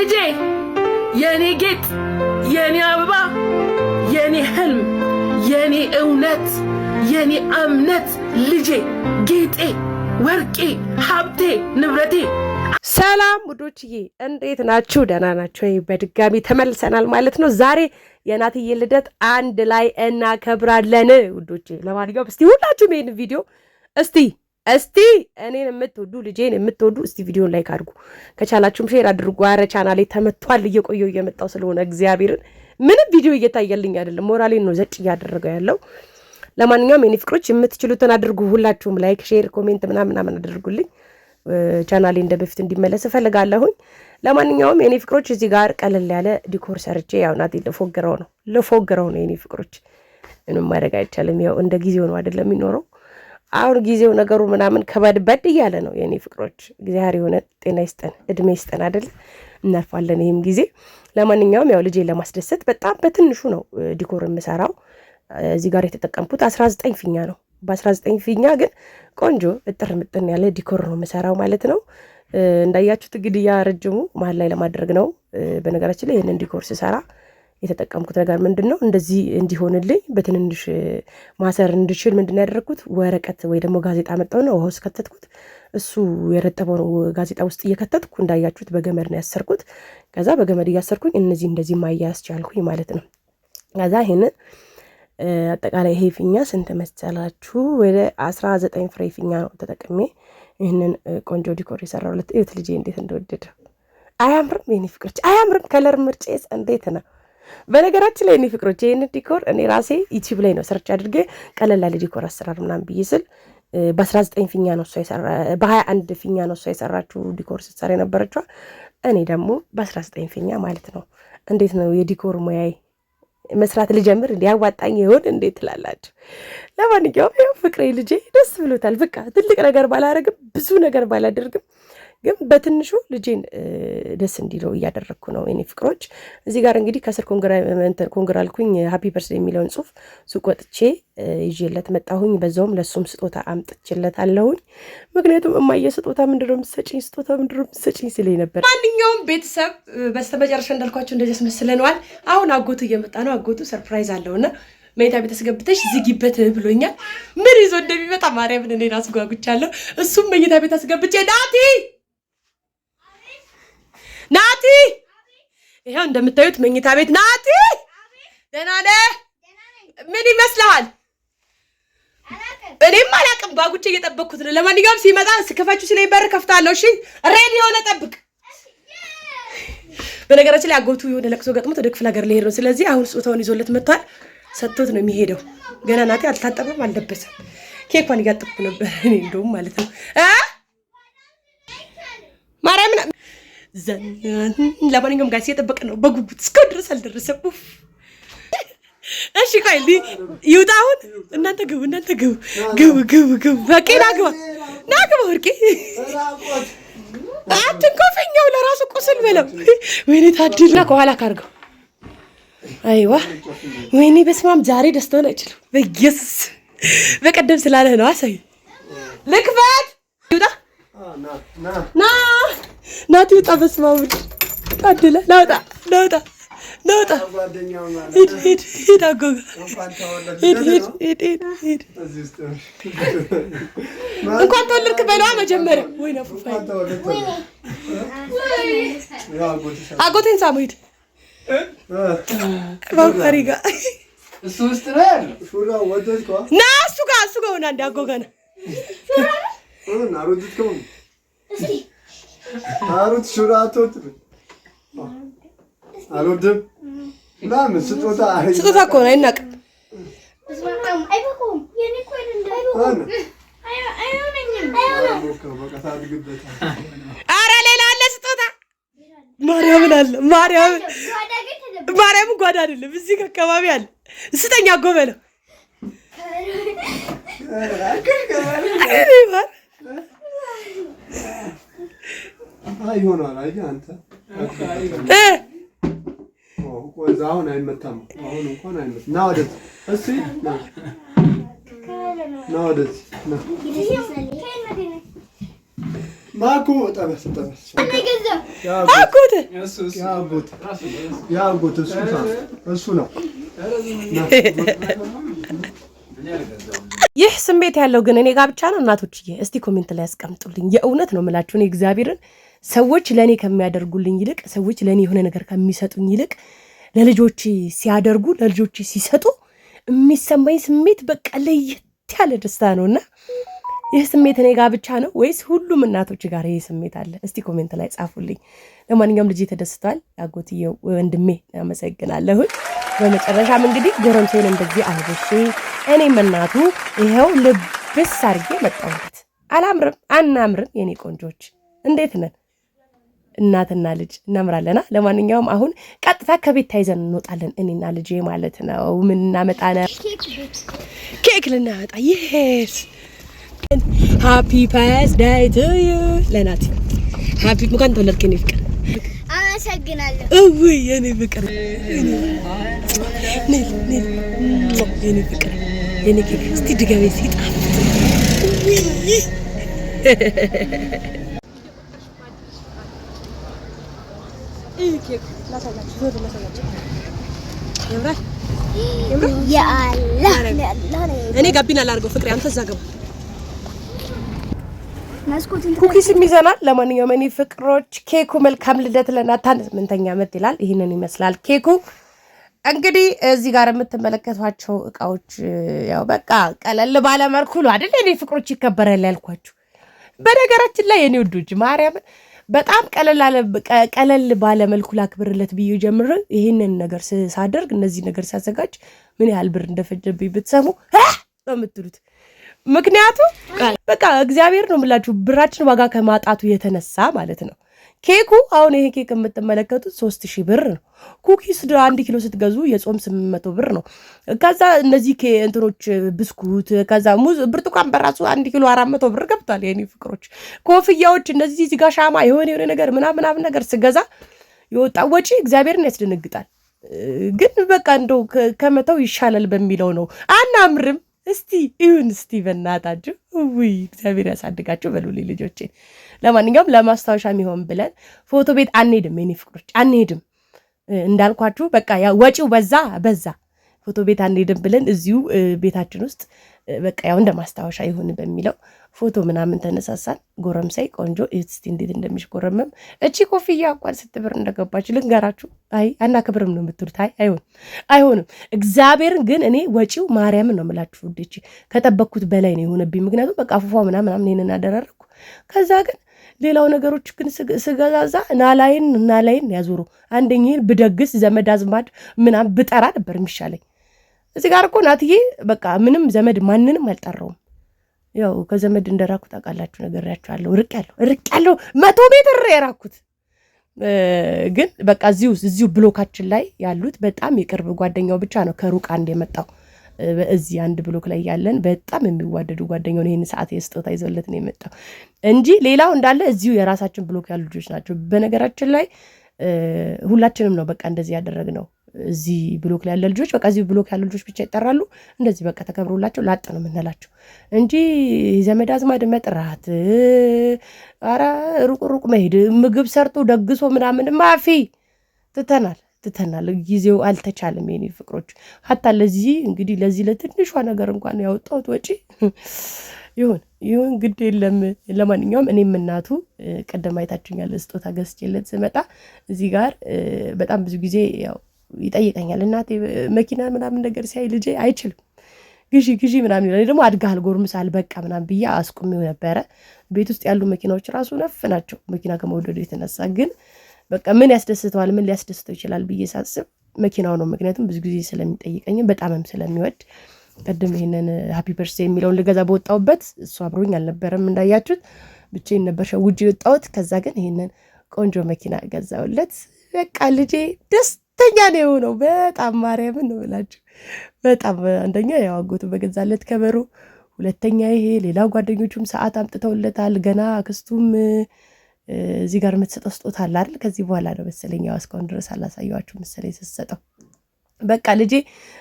ልጄ የኔ ጌጥ የኔ አበባ የኔ ህልም የኔ እውነት የኔ እምነት ልጄ ጌጤ ወርቄ ሀብቴ ንብረቴ ሰላም ውዶችዬ እንዴት ናችሁ? ደህና ናችሁ? በድጋሚ ተመልሰናል ማለት ነው። ዛሬ የናትዬ ልደት አንድ ላይ እናከብራለን ውዶቼ። ለማንኛውም እስቲ ሁላችሁም ይሄን ቪዲዮ እስቲ እኔን የምትወዱ ልጄን የምትወዱ እስቲ ቪዲዮን ላይክ አድርጉ፣ ከቻላችሁም ሼር አድርጉ። አረ ቻናሌ ተመቷል፣ እየመጣው ስለሆነ እግዚአብሔርን ምንም ቪዲዮ እየታየልኝ አይደለም። ሞራሌን ነው ዘጭ እያደረገው ያለው። ለማንኛውም የኔ ፍቅሮች የምትችሉትን አድርጉ። ሁላችሁም ላይክ ሼር ኮሜንት ምናምን አድርጉልኝ። ቻናሌ እንደበፊት እንዲመለስ እፈልጋለሁኝ። ለማንኛውም የኔ ፍቅሮች እዚህ ጋር ቀለል ያለ ዲኮር ሰርቼ ያው ናት ለፎግረው ነው የኔ ፍቅሮች። ምንም ማድረግ አይቻልም። ያው እንደ ጊዜው ነው አይደለም የሚኖረው። አሁን ጊዜው ነገሩ ምናምን ከበድ እያለ ነው የኔ ፍቅሮች። እግዚአብሔር የሆነ ጤና ይስጠን እድሜ ይስጠን አይደል? እናልፋለን ይሄም ጊዜ። ለማንኛውም ያው ልጄን ለማስደሰት በጣም በትንሹ ነው ዲኮር የምሰራው። እዚህ ጋር የተጠቀምኩት 19 ፊኛ ነው። በ19 ፊኛ ግን ቆንጆ እጥር ምጥን ያለ ዲኮር ነው የምሰራው ማለት ነው። እንዳያችሁት እንግዲህ ረጅሙ መሀል ላይ ለማድረግ ነው። በነገራችን ላይ ይሄንን ዲኮር ስሰራ የተጠቀምኩት ነገር ምንድነው እንደዚህ እንዲሆንልኝ በትንንሽ ማሰር እንድችል ምንድነው ያደረኩት ወረቀት ወይ ደግሞ ጋዜጣ መጣውና ውሃ ውስጥ ከተትኩት። እሱ የረጠበው ጋዜጣ ውስጥ እየከተትኩ እንዳያችሁት በገመድ ነው ያሰርኩት። ከዛ በገመድ እያሰርኩኝ እንደዚህ ማያያዝ ቻልኩኝ ማለት ነው። ከዛ ይሄንን አጠቃላይ ይሄ ፊኛ ስንት መሰላችሁ? ወደ 19 ፍሬ ፊኛ ነው ተጠቅሜ ይሄንን ቆንጆ ዲኮር የሰራሁለት። እዩት ልጄ እንዴት እንደወደደ። አያምርም? የኔ ፍቅሮች አያምርም? ከለር ምርጬስ እንዴት ነው? በነገራችን ላይ የኔ ፍቅሮች ይሄንን ዲኮር እኔ ራሴ ዩቲዩብ ላይ ነው ሰርች አድርጌ ቀለል ያለ ዲኮር አሰራር ምናምን ብዬ ስል በ19 ፊኛ ነው እሷ በ21 ፊኛ ነው እሷ የሰራችው ዲኮር ስትሰራ የነበረችው። እኔ ደግሞ በ19 ፊኛ ማለት ነው። እንዴት ነው የዲኮር ሙያዬ? መስራት ልጀምር እንዲያዋጣኝ ይሆን እንዴት ትላላችሁ? ለማንኛውም ያው ፍቅሬ ልጄ ደስ ብሎታል። በቃ ትልቅ ነገር ባላረግም ብዙ ነገር ባላደርግም ግን በትንሹ ልጄን ደስ እንዲለው እያደረግኩ ነው የኔ ፍቅሮች። እዚህ ጋር እንግዲህ ከስር ኮንግራ አልኩኝ ሃፒ በርስ የሚለውን ጽሁፍ ሱቅ ወጥቼ ይዤለት መጣሁኝ። በዛውም ለሱም ስጦታ አምጥቼለት አለሁኝ። ምክንያቱም እማዬ ስጦታ ምንድነው የምትሰጪኝ ሲለኝ ነበር። ማንኛውም ቤተሰብ በስተመጨረሻ እንዳልኳቸው እንደዚህ አስመስለነዋል። አሁን አጎቱ እየመጣ ነው። አጎቱ ሰርፕራይዝ አለውና መኝታ ቤት አስገብተሽ ዝጊበት ብሎኛል። ምን ይዞ እንደሚመጣ ማርያምን እኔ ራስ ጓጉቻለሁ። እሱም መኝታ ቤት አስገብቼ ናቲ ይሄው እንደምታዩት መኝታ ቤት ናቲ ደህና ነህ? ምን ይመስልሃል? እኔም አላውቅም። ባጉቼ እየጠበቅኩት ነው። ለማንኛውም ሲመጣ ስከፋችሁ ሲለኝ በር ከፍታለሁ። እሺ ሬዲ ሆነ ጠብቅ። በነገራችን ላይ አጎቱ የሆነ ለቅሶ ገጥሞት ወደ ክፍለ ሀገር ሊሄድ ነው። ስለዚህ አሁን ስጦታውን ይዞለት መጥቷል። ሰጥቶት ነው የሚሄደው። ገና ናቲ አልታጠበም አልለበሰም። ኬኳን እያጠብኩ ነበር እኔ እንደውም ማለት ነው። ማርያምን ለማንኛውም ጋር እየጠበቀ ነው በጉጉት። እስካሁን ድረስ አልደረሰም። እሺ ቆይ ይውጣ አሁን። እናንተ ግቡ። በቃ ናግባ ወርቄ አትንኮፈኛው ለራሱ ቁስል በለው። ወይኔ ታድልና ከኋላ ካርገው አይዋ ወይኔ በስማም ዛሬ ደስታውን አይችልም። በኢየሱስ በቀደም ስላለህ ነው። አሳይ ልክፈት ይውጣ ናቲ ይውጣ። በስማም ታድለ ናውጣ ሂድ አጎጋ ሂድ እንኳን ተወለድክ በለዋ መጀመሪያ። ወይኔ ፉፋይ አጎቴን ሳሙ ሂድ ባሪጋ እሱ ውስጥ ነው ያለው። ሹራ ወደድኩ ና እሱ ጋር ሆና እንዳጎጋና አሮድትከው እስቲ አሮድ ሹራ አትወጥም አሮድም ምናምን ስጦታ እኮ ነው አይናቅም። አይበቁም የኔ እኮ አይደለም ኧረ ሌላ አለ ስጦታ ማርያምን አለ ማርያምን ጓዳ አይደለም እዚህ አካባቢ አለ። ስተኛ ጎበለው ይሆናል። አይ አንተ አሁን አይመታም። አሁን እንኳን አይመታም። ና ወደዚህ እስኪ ና ወደዚህ ና ማኩ ጠበስ ያጎት እሱ ነው። ይህ ስሜት ያለው ግን እኔ ጋር ብቻ ነው እናቶችዬ? እስቲ ኮሜንት ላይ ያስቀምጡልኝ። የእውነት ነው የምላችሁ። እኔ እግዚአብሔርን ሰዎች ለኔ ከሚያደርጉልኝ ይልቅ ሰዎች ለኔ የሆነ ነገር ከሚሰጡኝ ይልቅ ለልጆቼ ሲያደርጉ ለልጆቼ ሲሰጡ የሚሰማኝ ስሜት በቃ ለየት ያለ ደስታ ነውና ይህ ስሜት እኔ ጋር ብቻ ነው ወይስ ሁሉም እናቶች ጋር ይህ ስሜት አለ? እስቲ ኮሜንት ላይ ጻፉልኝ። ለማንኛውም ልጄ ተደስቷል። አጎትዬው ወንድሜ አመሰግናለሁ። በመጨረሻም እንግዲህ ጎረምሴን እንደዚህ አልብሼ እኔም እናቱ ይሄው ልብስ አድርጌ መጣሁት። አላምርም? አናምርም? የኔ ቆንጆች እንዴት ነን? እናትና ልጅ እናምራለና። ለማንኛውም አሁን ቀጥታ ከቤት ታይዘን እንወጣለን እኔና ልጄ ማለት ነው። ምን እናመጣ ነው? ኬክ ልናመጣ። ይሄስ ሃፒ በርዝዴይ ቱ ዩ ለናቲ ሃፒ እንኳን ተወለድክ የኔ ፍቅር። አመሰግናለሁ። እውይ የኔ ፍቅር የኔ ፍቅር የኔ ኬክ እስቲ ድጋሜ ሲጣፍጥ ኬክ ላሳያችሁ ያምራል። እኔ ጋቢና ላድርገው ፍቅሬ አንተ እዛ ገባ ኩኪስም ይዘናል። ለማንኛውም እኔ ፍቅሮች ኬኩ መልካም ልደት ለናታን 8ኛ ዓመት ይላል። ይህንን ይመስላል ኬኩ። እንግዲህ እዚህ ጋር የምትመለከቷቸው እቃዎች ያው በቃ ቀለል ባለ መልኩ ነው አይደል እኔ ፍቅሮች ይከበራል ያልኳችሁ። በነገራችን ላይ የኔ ወዶች ማርያም በጣም ቀለል ባለ መልኩ ላክብርለት ብዬ ጀምር ይሄንን ነገር ሳደርግ እነዚህ ነገር ሳዘጋጅ ምን ያህል ብር እንደፈጀብኝ ብትሰሙ ነው የምትሉት። ምክንያቱም በቃ እግዚአብሔር ነው የምላችሁ ብራችን ዋጋ ከማጣቱ የተነሳ ማለት ነው። ኬኩ አሁን ይሄ ኬክ የምትመለከቱት 3000 ብር ነው። ኩኪስ 1 ኪሎ ስትገዙ የጾም 800 ብር ነው። ከዛ እነዚህ እንትኖች ብስኩት፣ ከዛ ሙዝ፣ ብርቱካን በራሱ 1 ኪሎ 400 ብር ገብቷል። የኔ ፍቅሮች ኮፍያዎች፣ እነዚህ እዚህ ጋር ሻማ የሆነ ነገር ምናምን ነገር ስገዛ የወጣው ወጪ እግዚአብሔርን ያስደነግጣል። ግን በቃ እንደው ከመተው ይሻላል በሚለው ነው። አናምርም? እስቲ ይሁን እስቲ በእናታችሁ ውይ እግዚአብሔር ያሳድጋችሁ በሉልኝ ልጆቼ። ለማንኛውም ለማስታወሻ የሚሆን ብለን ፎቶ ቤት አንሄድም የኔ ፍቅሮች አንሄድም። እንዳልኳችሁ በቃ ያው ወጪው በዛ ፎቶ ቤት አንሄድም ብለን እዚሁ ቤታችን ውስጥ በቃ ያው እንደ ማስታወሻ ይሁን በሚለው ፎቶ ምናምን ተነሳሳን። ጎረምሳይ ቆንጆ እስቲ እንዴት እንደሚሽጎረመም እቺ ኮፍያ እንኳን ስትብር እንደገባች ልንገራችሁ። አይ አናከብርም ነው የምትሉት። አይ አይሆንም። እግዚአብሔርን ግን እኔ ወጪው ማርያምን ነው የምላችሁ ውዴ ከጠበቅኩት በላይ ነው የሆነብኝ። ምክንያቱም በቃ ፉፏ ምናምን ይሄንን አደረረኩ። ከዛ ግን ሌላው ነገሮች ግን ስገዛዛ ናላይን ያዞሩ። አንደኛዬን ብደግስ ዘመድ አዝማድ ምናምን ብጠራ ነበር የሚሻለኝ። እዚህ ጋር እኮ ናትዬ በቃ ምንም ዘመድ ማንንም አልጠራውም። ያው ከዘመድ እንደራኩ ታውቃላችሁ፣ ነገራችኋለሁ። ርቅ ያለው 100 ሜትር የራኩት ግን በቃ እዚሁ ብሎካችን ላይ ያሉት በጣም የቅርብ ጓደኛው ብቻ ነው ከሩቅ አንድ የመጣው። እዚህ አንድ ብሎክ ላይ ያለን በጣም የሚዋደዱ ጓደኛው ነው ይሄን ሰዓት የስጦታ ይዘውለት ነው የመጣው እንጂ ሌላው እንዳለ እዚሁ የራሳችን ብሎክ ያሉ ልጆች ናቸው። በነገራችን ላይ ሁላችንም ነው በቃ እንደዚህ ያደረግነው። እዚህ ብሎክ ላይ ያለ ልጆች በቃ እዚህ ብሎክ ያሉ ልጆች ብቻ ይጠራሉ። እንደዚህ በቃ ተከብሮላቸው ላጥ ነው የምንላቸው እንጂ ዘመድ አዝማድ መጥራት፣ ኧረ ሩቅ መሄድ፣ ምግብ ሰርቶ ደግሶ ምናምን ማፊ ትተናል። ጊዜው አልተቻለም የኔ ፍቅሮች። ሀታ ለዚህ እንግዲህ ለዚህ ለትንሿ ነገር እንኳን ያወጣሁት ወጪ ይሁን ግድ የለም። ለማንኛውም እኔም እናቱ ቀደም አይታችኛል ስጦታ ገዝቼለት ስመጣ እዚህ ጋር በጣም ብዙ ጊዜ ያው ይጠይቀኛል። እናቴ መኪና ምናምን ነገር ሲያይ ልጄ አይችልም ግዢ ምናምን ይላል። ደግሞ አድጋል ጎርምሳል በቃ ምናምን ብዬ አስቆሜው ነበረ። ቤት ውስጥ ያሉ መኪናዎች ራሱ ነፍ ናቸው መኪና ከመውደዱ የተነሳ። ግን በቃ ምን ያስደስተዋል ምን ሊያስደስተው ይችላል ብዬ ሳስብ መኪናው ነው። ምክንያቱም ብዙ ጊዜ ስለሚጠይቀኝ በጣምም ስለሚወድ ቀደም ይሄንን ሃፒ በርዝዴይ የሚለውን ልገዛ በወጣሁበት እሱ አብሮኝ አልነበረም እንዳያችሁት፣ ብቻዬን ነበር ሸውጄ የወጣሁት። ከዛ ግን ይሄንን ቆንጆ መኪና ገዛውለት። በቃ ልጄ ደስተኛ ነው የሆነው። በጣም ማርያምን ነው ብላችሁ በጣም አንደኛ ያው አጎቱ በገዛለት ከበሩ፣ ሁለተኛ ይሄ ሌላው ጓደኞቹም ሰዓት አምጥተውለታል። ገና አክስቱም እዚህ ጋር የምትሰጠው ስጦታ አለ አይደል? ከዚህ በኋላ ነው መሰለኝ ያው እስካሁን ድረስ አላሳየኋችሁ መሰለኝ ስትሰጠው። በቃ ልጄ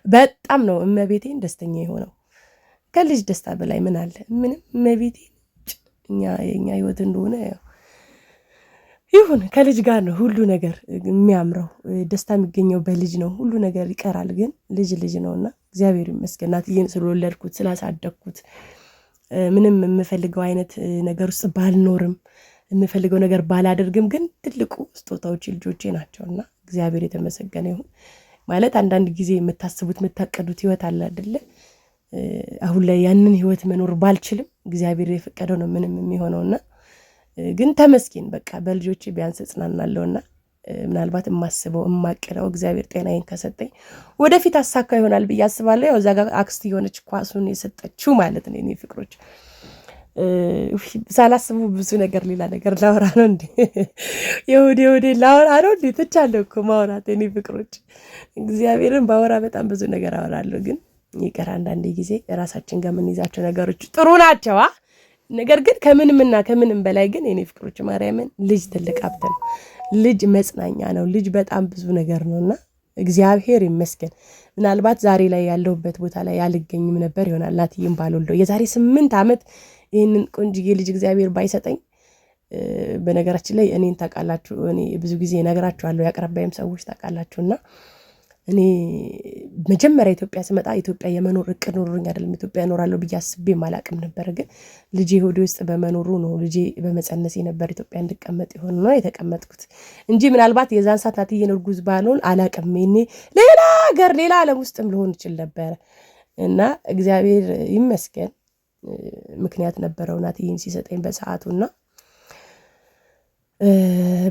በጣም ነው እመቤቴን ደስተኛ የሆነው። ከልጅ ደስታ በላይ ምን አለ? ምንም እመቤቴ የኛ ህይወት እንደሆነ ያው ይሁን ከልጅ ጋር ነው ሁሉ ነገር የሚያምረው። ደስታ የሚገኘው በልጅ ነው። ሁሉ ነገር ይቀራል፣ ግን ልጅ ነውና እግዚአብሔር ይመስገን እናትዬን ስለወለድኩት ስላሳደግኩት ምንም የምፈልገው አይነት ነገር ውስጥ ባልኖርም የምፈልገው ነገር ባላደርግም ግን ትልቁ ስጦታዎች ልጆቼ ናቸውና እግዚአብሔር የተመሰገነ ይሁን። ማለት አንዳንድ ጊዜ የምታስቡት የምታቀዱት ህይወት አለ አይደለ? አሁን ላይ ያንን ህይወት መኖር ባልችልም እግዚአብሔር የፈቀደው ነው ምንም የሚሆነውና ግን ተመስገን በቃ በልጆቼ ቢያንስ እጽናናለሁና ምናልባት የማስበው የማቀደው እግዚአብሔር ጤናዬን ከሰጠኝ ወደፊት አሳካ ይሆናል ብዬ አስባለሁ። ያው እዛ ጋር አክስት የሆነች ኳሱን የሰጠችው ማለት ነው። የኔ ፍቅሮች ሳላስቡ ብዙ ነገር ሌላ ነገር ላወራ ነው እንዴ? የወዴ ላወራ ነው እንዴ? ትቻለሁ እኮ ማውራት የኔ ፍቅሮች። እግዚአብሔርን ባወራ በጣም ብዙ ነገር አወራለሁ፣ ግን ይቀር አንዳንዴ ጊዜ ራሳችን ጋር የምንይዛቸው ነገሮች ጥሩ ናቸው። ነገር ግን ከምንም በላይ ግን የኔ ፍቅሮች ማርያምን ልጅ ትልቅ ሀብት ነው። ልጅ መጽናኛ ነው። ልጅ በጣም ብዙ ነገር ነውና እግዚአብሔር ይመስገን። ምናልባት ዛሬ ላይ ያለሁበት ቦታ ላይ ያልገኝም ነበር ይሆናል እናትዬም ባልወልደው የዛሬ 8 ዓመት ይህንን ቆንጅዬ ልጅ እግዚአብሔር ባይሰጠኝ። በነገራችን ላይ እኔን ታውቃላችሁ፣ እኔ ብዙ ጊዜ እነግራችኋለሁ፣ ያቀረባይም ሰዎች ታውቃላችሁና እኔ መጀመሪያ ኢትዮጵያ ስመጣ ኢትዮጵያ የመኖር እቅድ ኖሮኝ አይደለም ኢትዮጵያ እኖራለሁ ብዬ አስቤም አላቅም ነበር። ግን ልጄ ሆዴ ውስጥ በመኖሩ ነው ልጄ በመጸነሴ ነበር ኢትዮጵያ እንድቀመጥ ይሆን ነው የተቀመጥኩት እንጂ ምናልባት የዛን ሰዓት እናትዬን እርጉዝ ባልሆን አላቅም። እኔ ሌላ ሀገር ሌላ ዓለም ውስጥም ልሆን ይችል ነበር እና እግዚአብሔር ይመስገን ምክንያት ነበረው እናትዬን ሲሰጠኝ በሰዓቱና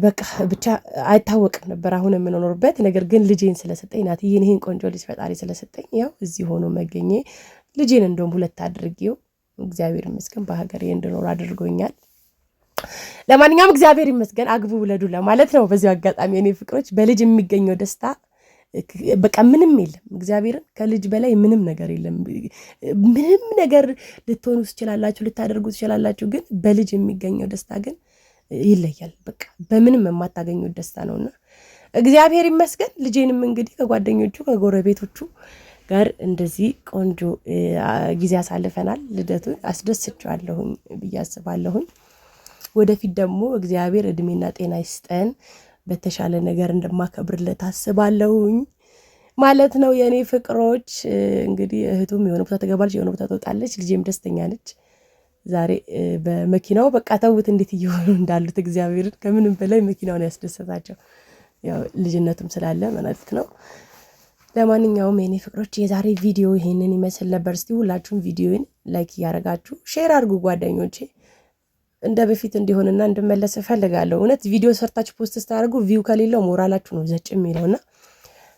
በቃ ብቻ አይታወቅም ነበር አሁን የምንኖርበት ነገር። ግን ልጄን ስለሰጠኝ እናትዬን ይሄን ቆንጆ ልጅ ፈጣሪ ስለሰጠኝ ያው እዚህ ሆኖ መገኘ ልጄን እንደውም 2 አድርጌው እግዚአብሔር ይመስገን በሀገሬ እንድኖር አድርጎኛል። ለማንኛውም እግዚአብሔር ይመስገን አግቡ ውለዱ ለማለት ነው። በዚህ አጋጣሚ የኔ ፍቅሮች በልጅ የሚገኘው ደስታ በቃ ምንም የለም። እግዚአብሔርን ከልጅ በላይ ምንም ነገር የለም። ምንም ነገር ልትሆኑ ትችላላችሁ፣ ልታደርጉ ትችላላችሁ፣ ግን በልጅ የሚገኘው ደስታ ግን ይለያል። በቃ በምንም የማታገኙት ደስታ ነውና እግዚአብሔር ይመስገን። ልጄንም እንግዲህ ከጓደኞቹ ከጎረቤቶቹ ጋር እንደዚህ ቆንጆ ጊዜ አሳልፈናል። ልደቱን አስደስቻለሁኝ ብዬ አስባለሁኝ። ወደፊት ደግሞ እግዚአብሔር እድሜና ጤና ይስጠን፣ በተሻለ ነገር እንደማከብርለት አስባለሁኝ ማለት ነው የኔ ፍቅሮች። እንግዲህ እህቱም የሆነ ቦታ ትገባለች፣ የሆነ ቦታ ትወጣለች። ልጄም ደስተኛ ነች። ዛሬ በመኪናው በቃ ተውት እንዴት እየሆኑ እንዳሉት እግዚአብሔርን ከምንም በላይ መኪናውን ያስደሰታቸው ያው ልጅነቱም ስላለ ማለት ነው። ለማንኛውም የኔ ፍቅሮች የዛሬ ቪዲዮ ይሄንን ይመስል ነበር። እስቲ ሁላችሁም ቪዲዮን ላይክ እያደረጋችሁ ሼር አድርጉ ጓደኞቼ። እንደ በፊት እንዲሆንና እንድመለስ እፈልጋለሁ። እውነት ቪዲዮ ሰርታችሁ ፖስት ስታደርጉ ቪው ከሌለው ሞራላችሁ ነው ዘጭ የሚለውና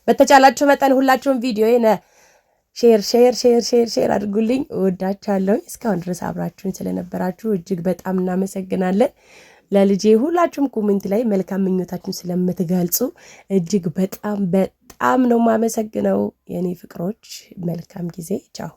በተቻላችሁ መጠን ሁላችሁም ቪዲዮዬን ሼር አድርጉልኝ። ወዳቻለሁ። እስካሁን ድረስ አብራችሁን ስለነበራችሁ እጅግ በጣም እናመሰግናለን። ለልጄ ሁላችሁም ኮሜንት ላይ መልካም ምኞታችሁን ስለምትገልጹ እጅግ በጣም ነው ማመሰግነው። የኔ ፍቅሮች መልካም ጊዜ። ቻው